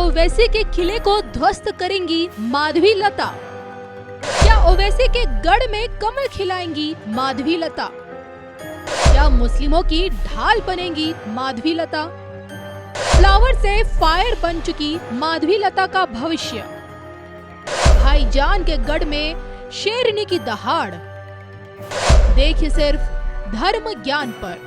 ओवैसी के किले को ध्वस्त करेंगी माधवी लता? क्या ओवैसी के गढ़ में कमल खिलाएंगी माधवी लता? क्या मुस्लिमों की ढाल बनेंगी माधवी लता? फ्लावर से फायर बन चुकी माधवी लता का भविष्य। भाईजान के गढ़ में शेरनी की दहाड़। देखिए सिर्फ धर्म ज्ञान पर।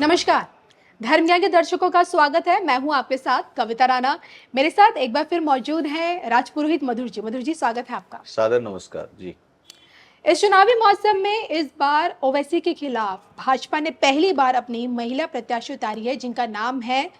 नमस्कार, धर्म ज्ञान के दर्शकों का स्वागत है। मैं हूं आपके साथ कविता राणा। मेरे साथ एक बार फिर मौजूद हैं राजपुरोहित मधुर जी। मधुर जी, स्वागत है आपका। सादर नमस्कार जी। इस चुनावी मौसम में इस बार ओवैसी के खिलाफ भाजपा ने पहली बार अपनी महिला प्रत्याशी उतारी है, जिनका नाम है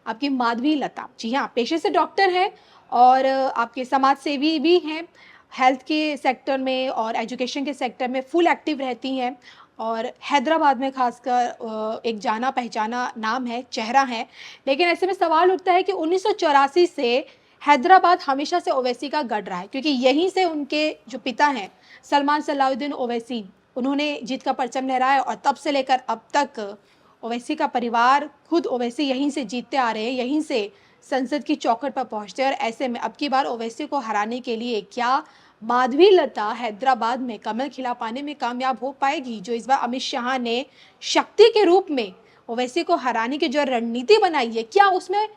आपकी माधवी लता। जी हाँ, पेशे से डॉक्टर हैं और आपके समाज सेवी भी हैं। हेल्थ के सेक्टर में और एजुकेशन के सेक्टर में फुल एक्टिव रहती हैं और हैदराबाद में खासकर एक जाना पहचाना नाम है, चेहरा है। लेकिन ऐसे में सवाल उठता है कि 1984 से हैदराबाद हमेशा से ओवैसी का गढ़ रहा है, क्योंकि यहीं से उनके जो पिता हैं सलमान सलाउद्दीन ओवैसी, उन्होंने जीत का परचम लहराया और तब से लेकर अब तक ओवैसी का परिवार, खुद ओवैसी यहीं से जीतते आ रहे हैं, यहीं से संसद की चौखट पर पहुंचते हैं। और ऐसे में अब की बार ओवैसी को हराने के लिए क्या माधवी लता हैदराबाद में कमल खिला पाने में कामयाब हो पाएगी? जो इस बार अमित शाह ने शक्ति के रूप में ओवैसी को हराने की जो रणनीति बनाई है, क्या उसमें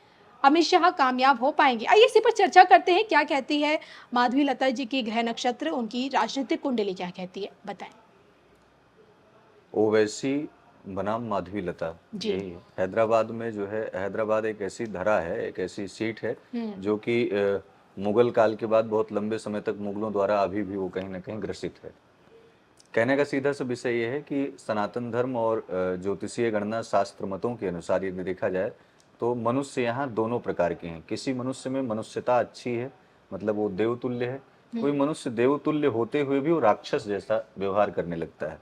अमित शाह कामयाब हो पाएंगे? आइए इसी पर चर्चा करते हैं। क्या कहती है माधवी लता जी की ग्रह नक्षत्र, उनकी राजनीतिक कुंडली क्या कहती है, बताएं। ओवैसी बनाम माधवी लता, यही है। हैदराबाद में जो है, हैदराबाद एक ऐसी धरा है, एक ऐसी सीट है जो कि मुगल काल के बाद बहुत लंबे समय तक मुगलों द्वारा अभी भी वो कहीं ना कहीं ग्रसित है। कहने का सीधा सा विषय ये है कि सनातन धर्म और ज्योतिषीय गणना शास्त्र मतों के अनुसार यदि देखा जाए तो मनुष्य यहाँ दोनों प्रकार के हैं। किसी मनुष्य में मनुष्यता अच्छी है, मतलब वो देवतुल्य है। कोई मनुष्य देवतुल्य होते हुए भी वो राक्षस जैसा व्यवहार करने लगता है।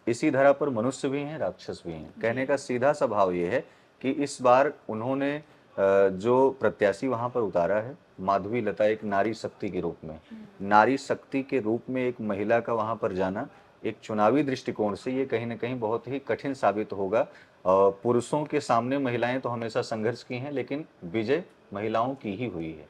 इसी धरा पर मनुष्य भी हैं, राक्षस भी हैं। कहने का सीधा सा भाव ये है कि इस बार उन्होंने जो प्रत्याशी वहां पर उतारा है, माधवी लता, एक नारी शक्ति के रूप में, नारी शक्ति के रूप में एक महिला का वहां पर जाना एक चुनावी दृष्टिकोण से ये कहीं ना कहीं बहुत ही कठिन साबित होगा। पुरुषों के सामने महिलाएं तो हमेशा संघर्ष की हैं, लेकिन विजय महिलाओं की ही हुई है।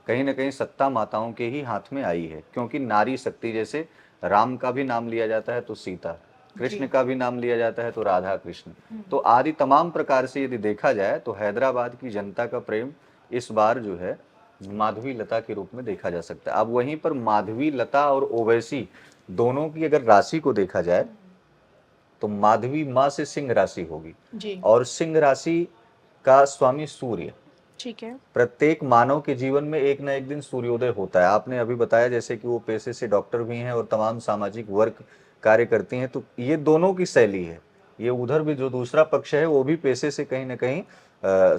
कहीं ना कहीं सत्ता माताओं के ही हाथ में आई है, क्योंकि नारी शक्ति, जैसे राम का भी नाम लिया जाता है तो सीता, कृष्ण का भी नाम लिया जाता है तो राधा कृष्ण, तो आदि तमाम प्रकार से यदि देखा जाए तो हैदराबाद की जनता का प्रेम इस बार जो है माधवी लता के रूप में देखा जा सकता है। अब वहीं पर माधवी लता और ओवैसी दोनों की अगर राशि को देखा जाए तो माधवी माँ से सिंह राशि होगी जी। और सिंह राशि का स्वामी सूर्य। ठीक है। प्रत्येक मानव के जीवन में एक ना एक दिन सूर्योदय होता है। आपने अभी बताया जैसे कि वो पेशे से डॉक्टर भी हैं और तमाम सामाजिक वर्क कार्य करती हैं, तो ये दोनों की शैली है। ये उधर भी जो दूसरा पक्ष है वो भी पेशे से कहीं ना कहीं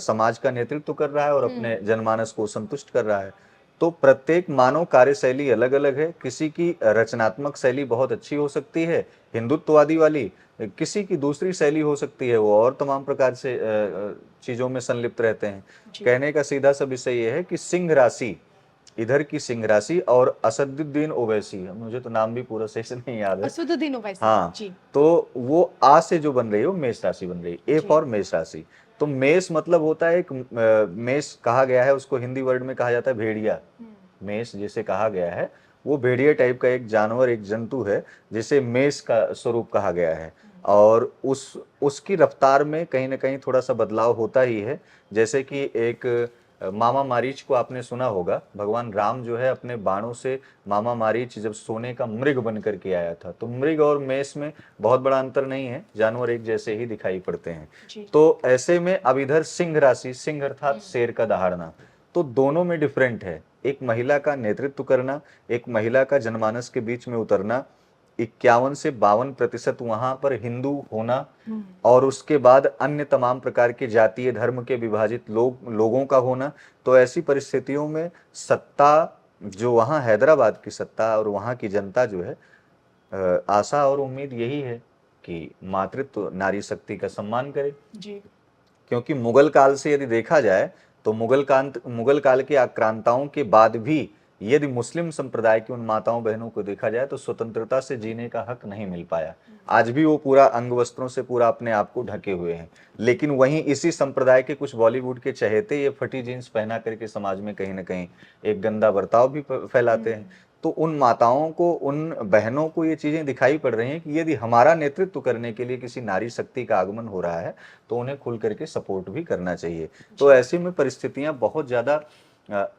समाज का नेतृत्व कर रहा है और अपने जनमानस को संतुष्ट कर रहा है। तो प्रत्येक मानव कार्यशैली अलग अलग है। किसी की रचनात्मक शैली बहुत अच्छी हो सकती है, हिंदुत्ववादी वाली, किसी की दूसरी शैली हो सकती है, वो और तमाम प्रकार से चीजों में संलिप्त रहते हैं। कहने का सीधा सा विषय ये है कि सिंह राशि, इधर की सिंह राशि और असदुद्दीन ओवैसी, मुझे तो नाम भी पूरा सही से नहीं याद है, असदुद्दीन ओवैसी, हाँ जी। तो वो आ से जो बन रही है वो मेष राशि बन रही है, ए फॉर मेष राशि। तो मेष मतलब होता है एक मेष कहा गया है उसको, हिंदी वर्ड में कहा जाता है भेड़िया। मेष जिसे कहा गया है वो भेड़िया टाइप का एक जानवर, एक जंतु है जिसे मेष का स्वरूप कहा गया है। और उसकी रफ्तार में कहीं ना कहीं थोड़ा सा बदलाव होता ही है। जैसे कि एक मामा मारीच को आपने सुना होगा, भगवान राम जो है अपने बाणों से मामा मारीच जब सोने का मृग बन करके आया था, तो मृग और मेष में बहुत बड़ा अंतर नहीं है, जानवर एक जैसे ही दिखाई पड़ते हैं। तो ऐसे में अब इधर सिंह राशि, सिंह अर्थात शेर का दहाड़ना, तो दोनों में डिफरेंट है। एक महिला का नेतृत्व करना, एक महिला का जनमानस के बीच में उतरना, 51 से 52% वहां पर हिंदू होना और उसके बाद अन्य तमाम प्रकार के जातीय धर्म के विभाजित लोगों का होना। तो ऐसी परिस्थितियों में सत्ता जो वहां हैदराबाद की सत्ता और वहां की जनता जो है, आशा और उम्मीद यही है कि मातृत्व नारी शक्ति का सम्मान करे जी। क्योंकि मुगल काल से यदि देखा जाए तो मुगल काल के आक्रांताओं के बाद भी यदि मुस्लिम संप्रदाय की उन माताओं बहनों को देखा जाए तो स्वतंत्रता से जीने का हक नहीं मिल पाया। आज भी वो पूरा अंग वस्त्रों से पूरा अपने आप को ढके हुए हैं। लेकिन वहीं इसी संप्रदाय के कुछ बॉलीवुड के चहेते ये फटी जीन्स पहना करके समाज में कहीं ना कहीं एक गंदा बर्ताव भी फैलाते हैं। तो उन माताओं को, उन बहनों को ये चीजें दिखाई पड़ रही हैं कि यदि हमारा नेतृत्व करने के लिए किसी नारी शक्ति का आगमन हो रहा है तो उन्हें खुल करके सपोर्ट भी करना चाहिए। तो ऐसे में परिस्थितियां बहुत ज्यादा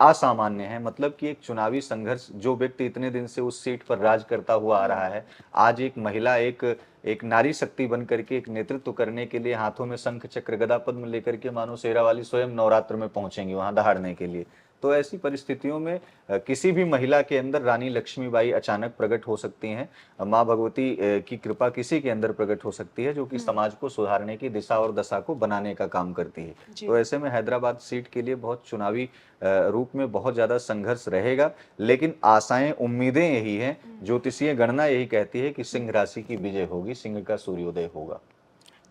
असामान्य है। मतलब कि एक चुनावी संघर्ष, जो व्यक्ति इतने दिन से उस सीट पर राज करता हुआ आ रहा है, आज एक महिला एक नारी शक्ति बन करके एक नेतृत्व करने के लिए हाथों में शंख चक्र गदा पद्म लेकर के मानो शेरा वाली स्वयं नवरात्र में पहुंचेंगी वहां दहाड़ने के लिए। तो ऐसी परिस्थितियों में किसी भी महिला के अंदर रानी लक्ष्मीबाई अचानक प्रकट हो सकती हैं। माँ भगवती की कृपा किसी के अंदर प्रकट हो सकती है जो कि समाज को सुधारने की दिशा और दशा को बनाने का काम करती है। तो ऐसे में हैदराबाद सीट के लिए बहुत चुनावी रूप में बहुत ज्यादा संघर्ष रहेगा। लेकिन आशाएं, उम्मीदें यही हैं, ज्योतिषीय गणना यही कहती है कि सिंह राशि की विजय होगी, सिंह का सूर्योदय होगा।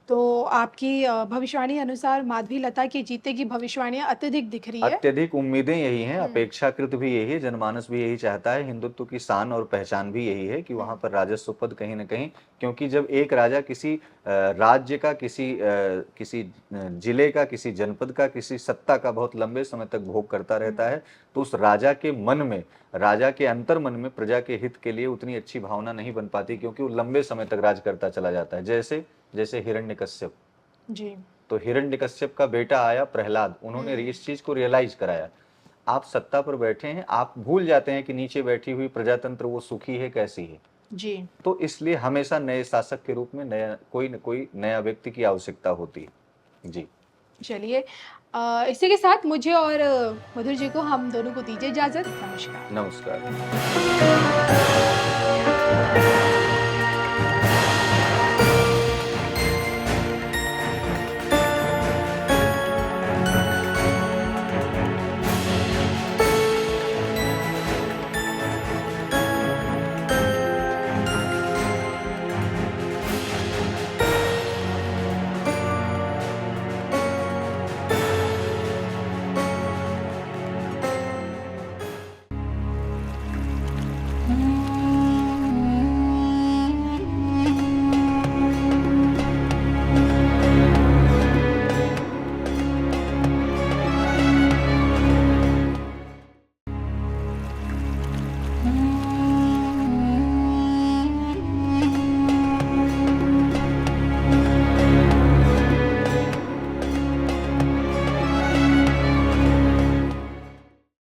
तो आपकी भविष्यवाणी अनुसार माधवी लता की जीते की भविष्यवाणियां अत्यधिक दिख रही है। अत्यधिक उम्मीदें यही हैं, अपेक्षाकृत भी यही है, जनमानस भी यही चाहता है, हिंदुत्व की शान और पहचान भी यही है कि वहां पर राजस्व पद कहीं ना कहीं, क्योंकि जब एक राजा किसी राज्य का, किसी जिले का, किसी जनपद का, किसी सत्ता का बहुत लंबे समय तक भोग करता रहता है तो उस राजा के मन में, राजा के अंतर मन में प्रजा के हित के लिए उतनी अच्छी भावना नहीं बन पाती, क्योंकि वो लंबे समय तक राज करता चला जाता है। जैसे जैसे हिरण्यकश्यप, जी। तो हिरण्यकश्यप का बेटा आया प्रहलाद, उन्होंने इस चीज को रियलाइज कराया। आप सत्ता पर बैठे हैं, आप भूल जाते हैं कि नीचे बैठी हुई प्रजातंत्र वो सुखी है, कैसी है। जी। तो इसलिए हमेशा नए शासक के रूप में नया कोई न कोई नया व्यक्ति की आवश्यकता होती है। जी चलिए, इसी के साथ मुझे और मधुर जी को, हम दोनों को दीजिए इजाजत। नमस्कार। नमस्कार।